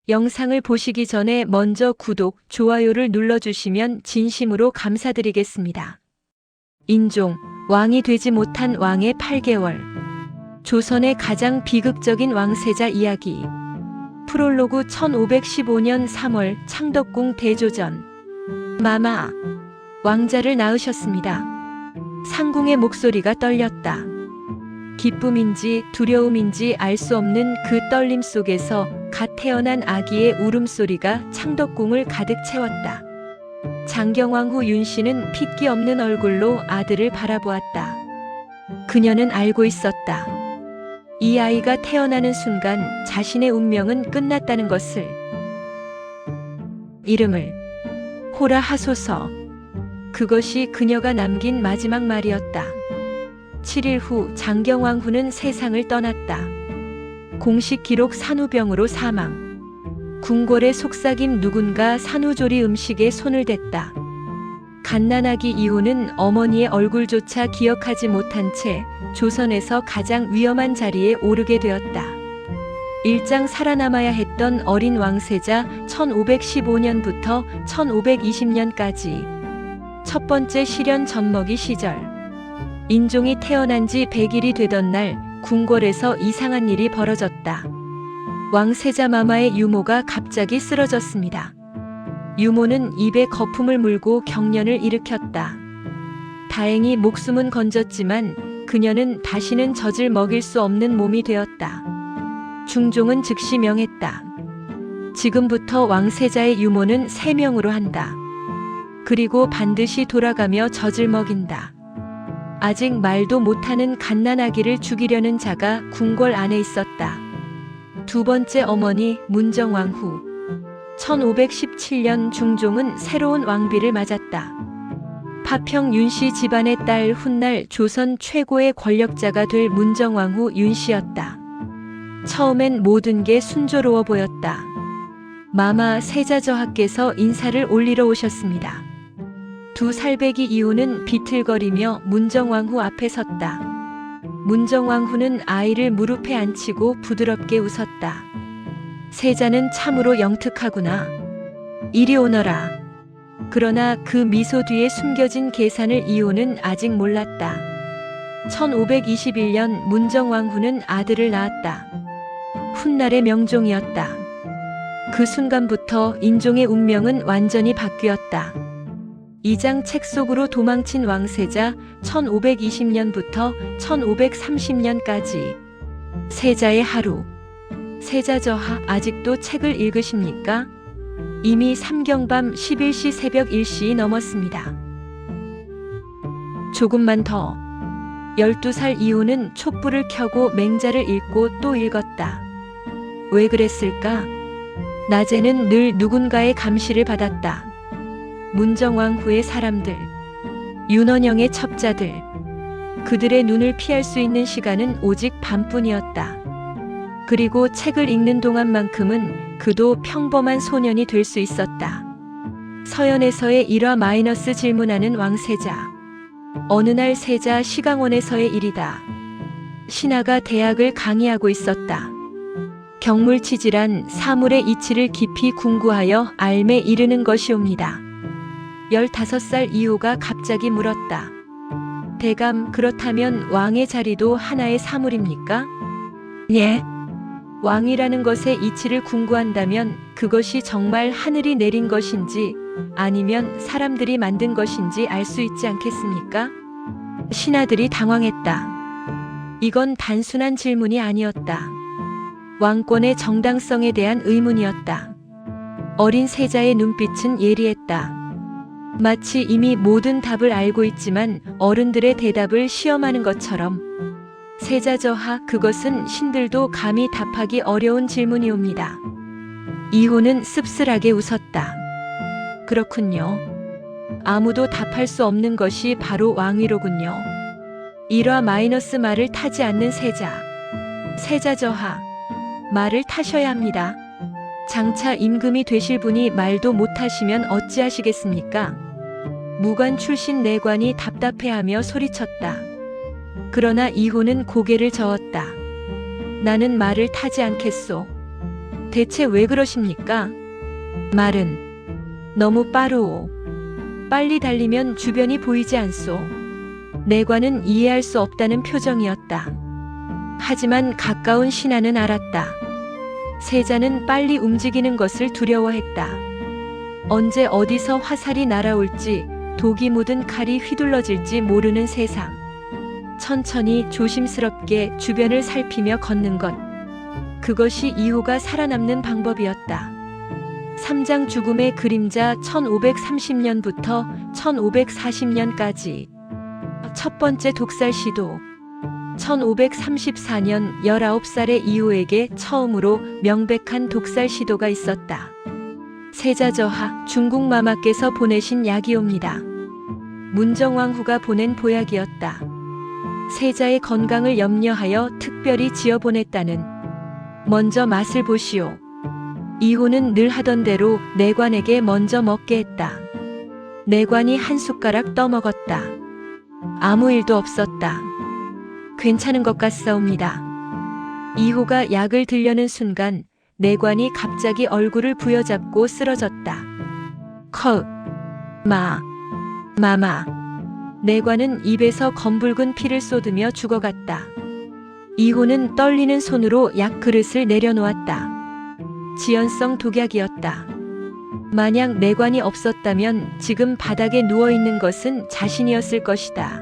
영상을 보시기 전에 먼저 구독, 좋아요를 눌러주시면 진심으로 감사드리겠습니다. 인종, 왕이 되지 못한 왕의 8개월. 조선의 가장 비극적인 왕세자 이야기. 프롤로그 1515년 3월 창덕궁 대조전. 마마, 왕자를 낳으셨습니다. 상궁의 목소리가 떨렸다. 기쁨인지 두려움인지 알 수 없는 그 떨림 속에서 갓 태어난 아기의 울음소리가 창덕궁을 가득 채웠다. 장경왕후 윤씨는 핏기 없는 얼굴로 아들을 바라보았다. 그녀는 알고 있었다. 이 아이가 태어나는 순간 자신의 운명은 끝났다는 것을. 이름을 호라 하소서. 그것이 그녀가 남긴 마지막 말이었다. 7일 후 장경왕후는 세상을 떠났다. 공식 기록 산후병으로 사망. 궁궐의 속삭임 누군가 산후조리 음식에 손을 댔다. 갓난아기 이호는 어머니의 얼굴조차 기억하지 못한 채 조선에서 가장 위험한 자리에 오르게 되었다. 일장 살아남아야 했던 어린 왕세자 1515년부터 1520년까지 첫 번째 실현 젖먹이 시절. 인종이 태어난 지 100일이 되던 날 궁궐에서 이상한 일이 벌어졌다. 왕세자 마마의 유모가 갑자기 쓰러졌습니다. 유모는 입에 거품을 물고 경련을 일으켰다. 다행히 목숨은 건졌지만 그녀는 다시는 젖을 먹일 수 없는 몸이 되었다. 중종은 즉시 명했다. 지금부터 왕세자의 유모는 3명으로 한다. 그리고 반드시 돌아가며 젖을 먹인다. 아직 말도 못하는 갓난아기를 죽이려는 자가 궁궐 안에 있었다. 두 번째 어머니 문정왕후. 1517년 중종은 새로운 왕비를 맞았다. 파평 윤씨 집안의 딸 훗날 조선 최고의 권력자가 될 문정왕후 윤씨였다. 처음엔 모든 게 순조로워 보였다. 마마 세자저하께서 인사를 올리러 오셨습니다. 두 살배기 이호는 비틀거리며 문정왕후 앞에 섰다. 문정왕후는 아이를 무릎에 앉히고 부드럽게 웃었다. 세자는 참으로 영특하구나. 이리 오너라. 그러나 그 미소 뒤에 숨겨진 계산을 이호는 아직 몰랐다. 1521년 문정왕후는 아들을 낳았다. 훗날의 명종이었다. 그 순간부터 인종의 운명은 완전히 바뀌었다. 이장 책 속으로 도망친 왕세자 1520년부터 1530년까지. 세자의 하루. 세자저하 아직도 책을 읽으십니까? 이미 삼경밤 11시 새벽 1시이 넘었습니다. 조금만 더. 12살 이호는 촛불을 켜고 맹자를 읽고 또 읽었다. 왜 그랬을까? 낮에는 늘 누군가의 감시를 받았다. 문정왕후의 사람들, 윤원영의 첩자들, 그들의 눈을 피할 수 있는 시간은 오직 밤뿐이었다. 그리고 책을 읽는 동안만큼은 그도 평범한 소년이 될 수 있었다. 서연에서의 1화 마이너스 질문하는 왕세자. 어느 날 세자 시강원에서의 일이다. 신하가 대학을 강의하고 있었다. 경물치질한 사물의 이치를 깊이 궁구하여 알매 이르는 것이옵니다. 15살 이호가 갑자기 물었다. 대감 그렇다면 왕의 자리도 하나의 사물입니까? 예. 왕이라는 것의 이치를 궁구한다면 그것이 정말 하늘이 내린 것인지 아니면 사람들이 만든 것인지 알 수 있지 않겠습니까? 신하들이 당황했다. 이건 단순한 질문이 아니었다. 왕권의 정당성에 대한 의문이었다. 어린 세자의 눈빛은 예리했다. 마치 이미 모든 답을 알고 있지만 어른들의 대답을 시험하는 것처럼. 세자저하 그것은 신들도 감히 답하기 어려운 질문이옵니다. 이호는 씁쓸하게 웃었다. 그렇군요. 아무도 답할 수 없는 것이 바로 왕위로군요. 1화 마이너스 말을 타지 않는 세자. 세자저하. 말을 타셔야 합니다. 장차 임금이 되실 분이 말도 못하시면 어찌하시겠습니까? 무관 출신 내관이 답답해하며 소리쳤다. 그러나 이호는 고개를 저었다. 나는 말을 타지 않겠소. 대체 왜 그러십니까? 말은 너무 빠르오. 빨리 달리면 주변이 보이지 않소. 내관은 이해할 수 없다는 표정이었다. 하지만 가까운 신하는 알았다. 세자는 빨리 움직이는 것을 두려워했다. 언제 어디서 화살이 날아올지 독이 묻은 칼이 휘둘러질지 모르는 세상. 천천히 조심스럽게 주변을 살피며 걷는 것. 그것이 이호가 살아남는 방법이었다. 3장 죽음의 그림자 1530년부터 1540년까지 첫 번째 독살 시도 1534년 19살의 이호에게 처음으로 명백한 독살 시도가 있었다. 세자저하 중국 마마께서 보내신 약이옵니다. 문정왕후가 보낸 보약이었다. 세자의 건강을 염려하여 특별히 지어 보냈다는. 먼저 맛을 보시오. 이호는 늘 하던 대로 내관에게 먼저 먹게 했다. 내관이 한 숟가락 떠먹었다. 아무 일도 없었다. 괜찮은 것 같사옵니다. 이호가 약을 들려는 순간 내관이 갑자기 얼굴을 부여잡고 쓰러졌다. 마마. 내관은 입에서 검붉은 피를 쏟으며 죽어갔다. 이호는 떨리는 손으로 약 그릇을 내려놓았다. 지연성 독약이었다. 만약 내관이 없었다면 지금 바닥에 누워있는 것은 자신이었을 것이다.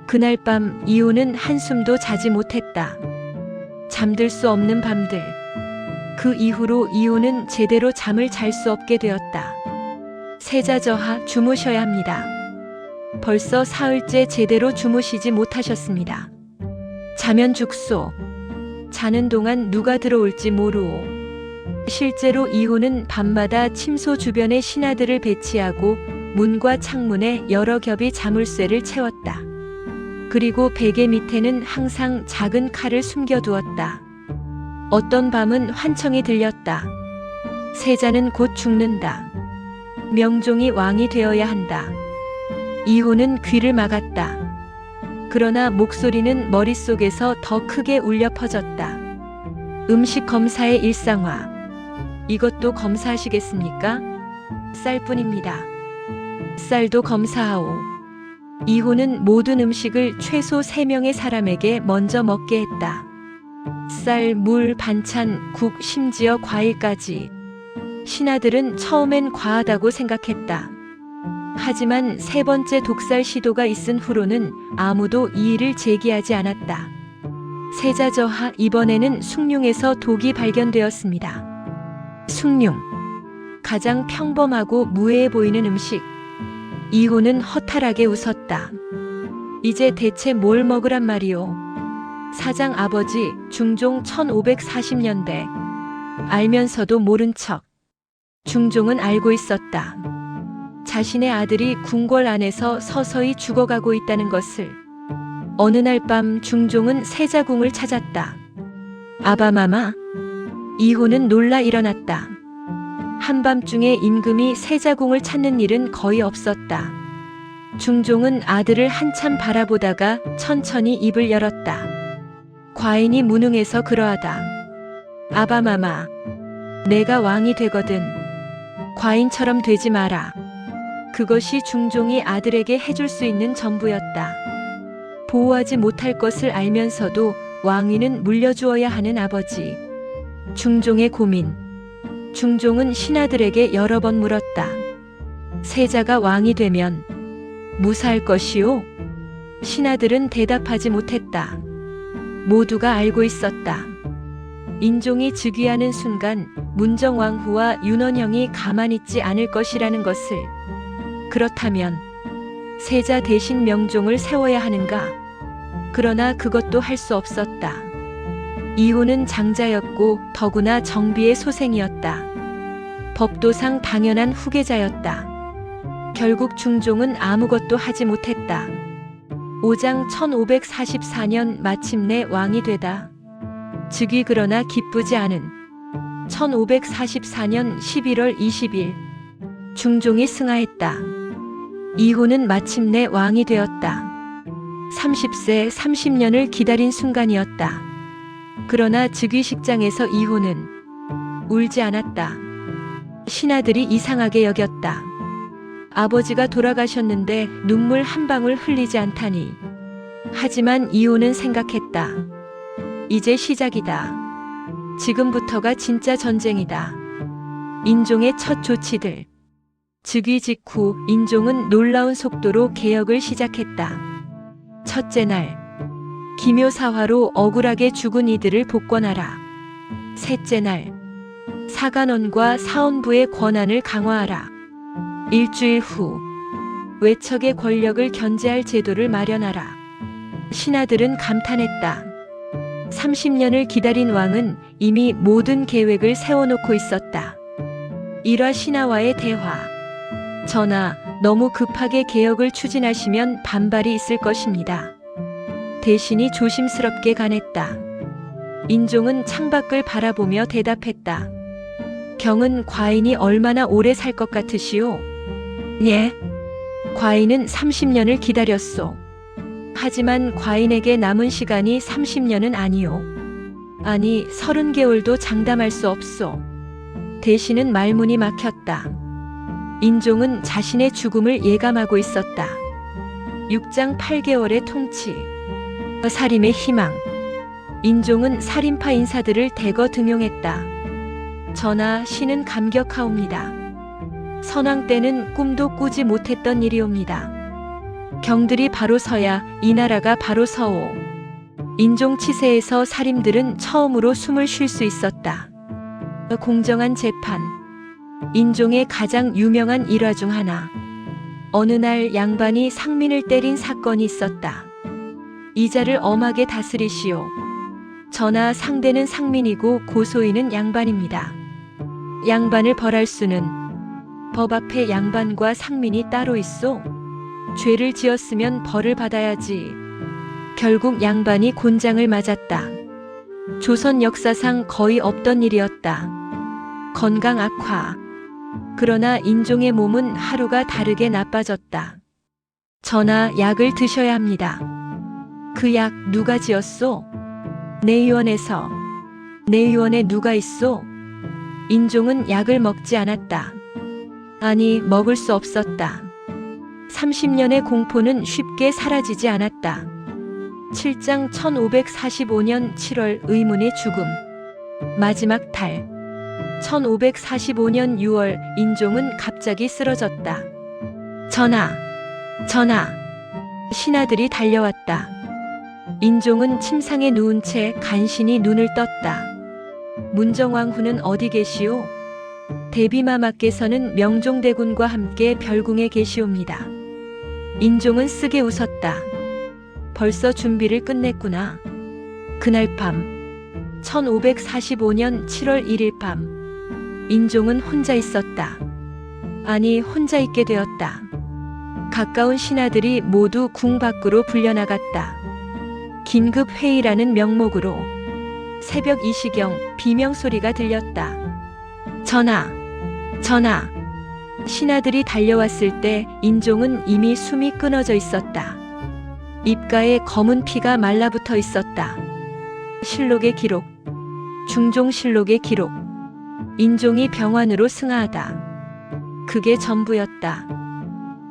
그날 밤 이호는 한숨도 자지 못했다. 잠들 수 없는 밤들. 그 이후로 이호는 제대로 잠을 잘 수 없게 되었다. 세자저하 주무셔야 합니다. 벌써 사흘째 제대로 주무시지 못하셨습니다. 자면 죽소. 자는 동안 누가 들어올지 모르오. 실제로 이호는 밤마다 침소 주변에 신하들을 배치하고 문과 창문에 여러 겹이 자물쇠를 채웠다. 그리고 베개 밑에는 항상 작은 칼을 숨겨두었다. 어떤 밤은 환청이 들렸다. 세자는 곧 죽는다. 명종이 왕이 되어야 한다. 이호는 귀를 막았다. 그러나 목소리는 머릿속에서 더 크게 울려 퍼졌다. 음식 검사의 일상화. 이것도 검사하시겠습니까? 쌀뿐입니다. 쌀도 검사하오. 이호는 모든 음식을 최소 3명의 사람에게 먼저 먹게 했다. 쌀, 물, 반찬, 국, 심지어 과일까지. 신하들은 처음엔 과하다고 생각했다. 하지만 3번째 독살 시도가 있은 후로는 아무도 이의를 제기하지 않았다. 세자저하 이번에는 숭늉에서 독이 발견되었습니다. 숭늉. 가장 평범하고 무해해 보이는 음식. 이호는 허탈하게 웃었다. 이제 대체 뭘 먹으란 말이오. 사장 아버지 중종 1540년대. 알면서도 모른 척. 중종은 알고 있었다. 자신의 아들이 궁궐 안에서 서서히 죽어가고 있다는 것을. 어느 날 밤 중종은 세자궁을 찾았다. 아바마마. 이호는 놀라 일어났다. 한밤중에 임금이 세자궁을 찾는 일은 거의 없었다. 중종은 아들을 한참 바라보다가 천천히 입을 열었다. 과인이 무능해서 그러하다. 아바마마. 내가 왕이 되거든. 과인처럼 되지 마라. 그것이 중종이 아들에게 해줄 수 있는 전부였다. 보호하지 못할 것을 알면서도 왕위는 물려주어야 하는 아버지. 중종의 고민. 중종은 신하들에게 여러 번 물었다. 세자가 왕이 되면 무사할 것이오? 신하들은 대답하지 못했다. 모두가 알고 있었다. 인종이 즉위하는 순간 문정왕후와 윤원형이 가만히 있지 않을 것이라는 것을. 그렇다면 세자 대신 명종을 세워야 하는가? 그러나 그것도 할 수 없었다. 이호는 장자였고 더구나 정비의 소생이었다. 법도상 당연한 후계자였다. 결국 중종은 아무것도 하지 못했다. 5장 1544년 마침내 왕이 되다. 즉위 그러나 기쁘지 않은 1544년 11월 20일 중종이 승하했다. 이호는 마침내 왕이 되었다. 30세 30년을 기다린 순간이었다. 그러나 즉위식장에서 이호는 울지 않았다. 신하들이 이상하게 여겼다. 아버지가 돌아가셨는데 눈물 한 방울 흘리지 않다니. 하지만 이호는 생각했다. 이제 시작이다. 지금부터가 진짜 전쟁이다. 인종의 첫 조치들. 즉위 직후 인종은 놀라운 속도로 개혁을 시작했다. 첫째 날, 기묘사화로 억울하게 죽은 이들을 복권하라. 셋째 날, 사간원과 사원부의 권한을 강화하라. 일주일 후, 외척의 권력을 견제할 제도를 마련하라. 신하들은 감탄했다. 30년을 기다린 왕은 이미 모든 계획을 세워놓고 있었다. 일화 신하와의 대화. 전하, 너무 급하게 개혁을 추진하시면 반발이 있을 것입니다. 대신이 조심스럽게 간했다. 인종은 창밖을 바라보며 대답했다. 경은 과인이 얼마나 오래 살 것 같으시오? 예. 과인은 30년을 기다렸소. 하지만 과인에게 남은 시간이 30년은 아니오. 아니, 30개월도 장담할 수 없소. 대신은 말문이 막혔다. 인종은 자신의 죽음을 예감하고 있었다. 6장 8개월의 통치. 살림의 희망. 인종은 살인파 인사들을 대거 등용했다. 전하, 신은 감격하옵니다. 선왕 때는 꿈도 꾸지 못했던 일이옵니다. 경들이 바로 서야 이 나라가 바로 서오. 인종 치세에서 살인들은 처음으로 숨을 쉴 수 있었다. 공정한 재판. 인종의 가장 유명한 일화 중 하나. 어느 날 양반이 상민을 때린 사건이 있었다. 이자를 엄하게 다스리시오. 전하, 상대는 상민이고 고소인은 양반입니다. 양반을 벌할 수는 법 앞에 양반과 상민이 따로 있소. 죄를 지었으면 벌을 받아야지. 결국 양반이 곤장을 맞았다. 조선 역사상 거의 없던 일이었다. 건강 악화. 그러나 인종의 몸은 하루가 다르게 나빠졌다. 전하, 약을 드셔야 합니다. 그 약 누가 지었소? 내의원에서. 내의원에 누가 있소? 인종은 약을 먹지 않았다. 아니, 먹을 수 없었다. 30년의 공포는 쉽게 사라지지 않았다. 7장 1545년 7월 의문의 죽음. 마지막 달. 1545년 6월 인종은 갑자기 쓰러졌다. 전하! 전하! 신하들이 달려왔다. 인종은 침상에 누운 채 간신히 눈을 떴다. 문정왕후는 어디 계시오? 대비마마께서는 명종대군과 함께 별궁에 계시옵니다. 인종은 쓰게 웃었다. 벌써 준비를 끝냈구나. 그날 밤, 1545년 7월 1일 밤, 인종은 혼자 있었다. 아니, 혼자 있게 되었다. 가까운 신하들이 모두 궁 밖으로 불려나갔다. 긴급 회의라는 명목으로. 새벽 2시경 비명소리가 들렸다. 전하! 전하! 신하들이 달려왔을 때 인종은 이미 숨이 끊어져 있었다. 입가에 검은 피가 말라붙어 있었다. 실록의 기록. 중종실록의 기록. 인종이 병환으로 승하하다. 그게 전부였다.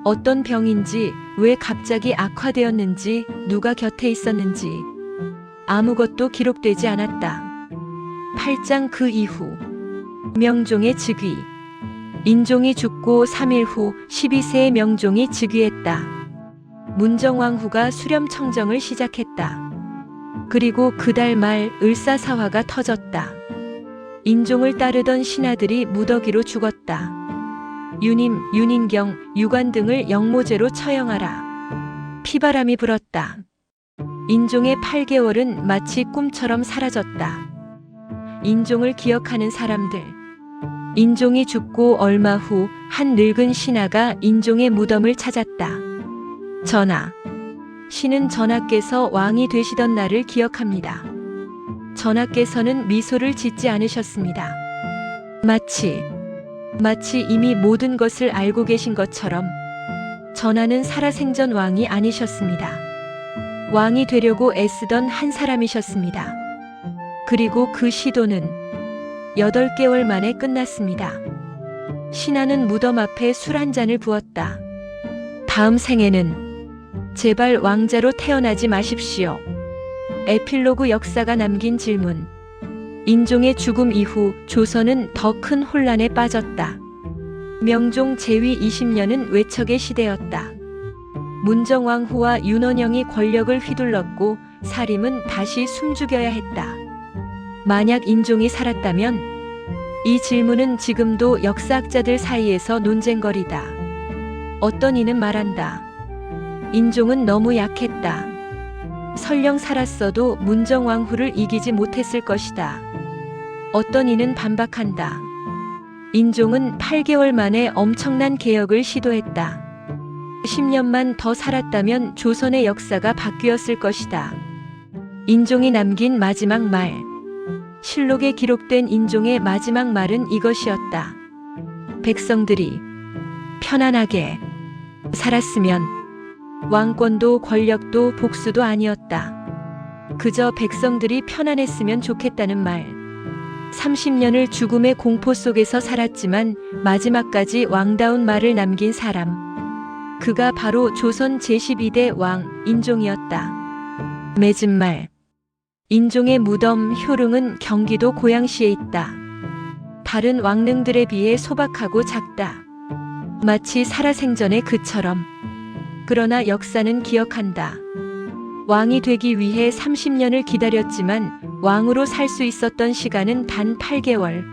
어떤 병인지, 왜 갑자기 악화되었는지, 누가 곁에 있었는지 아무것도 기록되지 않았다. 8장 그 이후. 명종의 즉위. 인종이 죽고 3일 후 12세의 명종이 즉위했다. 문정왕후가 수렴청정을 시작했다. 그리고 그달 말 을사사화가 터졌다. 인종을 따르던 신하들이 무더기로 죽었다. 유님, 윤인경, 유관 등을 영모죄로 처형하라. 피바람이 불었다. 인종의 8개월은 마치 꿈처럼 사라졌다. 인종을 기억하는 사람들. 인종이 죽고 얼마 후 한 늙은 신하가 인종의 무덤을 찾았다. 전하, 신은 전하께서 왕이 되시던 날을 기억합니다. 전하께서는 미소를 짓지 않으셨습니다. 마치 이미 모든 것을 알고 계신 것처럼. 전하는 살아생전 왕이 아니셨습니다. 왕이 되려고 애쓰던 한 사람이셨습니다. 그리고 그 시도는 8개월 만에 끝났습니다. 신하는 무덤 앞에 술 한 잔을 부었다. 다음 생에는 제발 왕자로 태어나지 마십시오. 에필로그 역사가 남긴 질문. 인종의 죽음 이후 조선은 더 큰 혼란에 빠졌다. 명종 제위 20년은 외척의 시대였다. 문정왕후와 윤원영이 권력을 휘둘렀고 사림은 다시 숨죽여야 했다. 만약 인종이 살았다면? 이 질문은 지금도 역사학자들 사이에서 논쟁거리다. 어떤 이는 말한다. 인종은 너무 약했다. 설령 살았어도 문정왕후를 이기지 못했을 것이다. 어떤 이는 반박한다. 인종은 8개월 만에 엄청난 개혁을 시도했다. 10년만 더 살았다면 조선의 역사가 바뀌었을 것이다. 인종이 남긴 마지막 말. 실록에 기록된 인종의 마지막 말은 이것이었다. 백성들이 편안하게 살았으면 왕권도 권력도 복수도 아니었다. 그저 백성들이 편안했으면 좋겠다는 말. 30년을 죽음의 공포 속에서 살았지만 마지막까지 왕다운 말을 남긴 사람. 그가 바로 조선 제12대 왕 인종이었다. 맺은 말. 인종의 무덤 효릉은 경기도 고양시에 있다. 다른 왕릉들에 비해 소박하고 작다. 마치 살아생전의 그처럼. 그러나 역사는 기억한다. 왕이 되기 위해 30년을 기다렸지만 왕으로 살 수 있었던 시간은 단 8개월.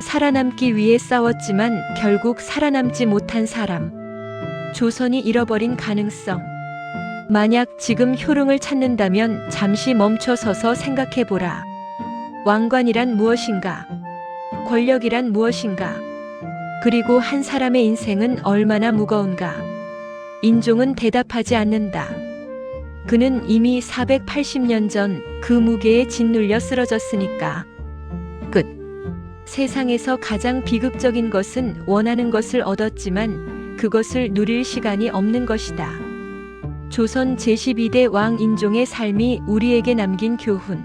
살아남기 위해 싸웠지만 결국 살아남지 못한 사람. 조선이 잃어버린 가능성. 만약 지금 효릉을 찾는다면 잠시 멈춰서서 생각해보라. 왕관이란 무엇인가? 권력이란 무엇인가? 그리고 한 사람의 인생은 얼마나 무거운가? 인종은 대답하지 않는다. 그는 이미 480년 전 그 무게에 짓눌려 쓰러졌으니까. 끝. 세상에서 가장 비극적인 것은 원하는 것을 얻었지만 그것을 누릴 시간이 없는 것이다. 조선 제12대 왕 인종의 삶이 우리에게 남긴 교훈.